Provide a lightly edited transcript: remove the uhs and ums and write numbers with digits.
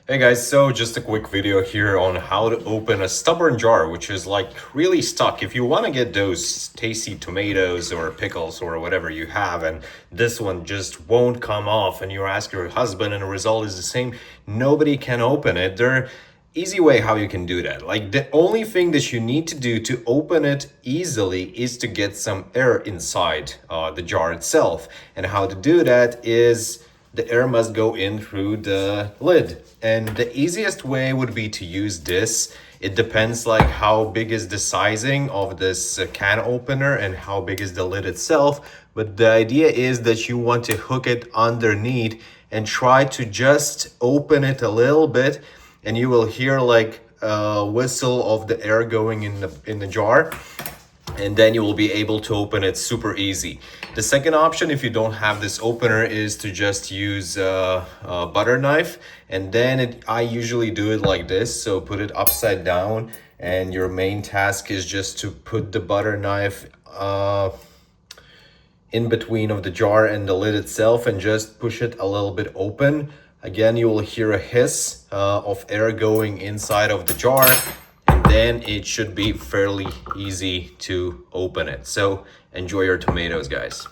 Hey guys, so just a quick video here on how to open a stubborn jar, which is like really stuck. If you want to get those tasty tomatoes or pickles or whatever you have, and this one just won't come off, and you ask your husband and the result is the same, nobody can open it. There easy way how you can do that. Like the only thing that you need to do to open it easily is to get some air inside the jar itself. And how to do that is the air must go in through the lid. And the easiest way would be to use this. It depends like how big is the sizing of this can opener and how big is the lid itself. But the idea is that you want to hook it underneath and try to just open it a little bit, and you will hear like a whistle of the air going in the jar, and then you will be able to open it super easy. The second option, if you don't have this opener, is to just use a butter knife, and then I usually do it like this. So put it upside down, and your main task is just to put the butter knife in between of the jar and the lid itself and just push it a little bit open. Again, you will hear a hiss of air going inside of the jar, and then it should be fairly easy to open it. So enjoy your tomatoes, guys.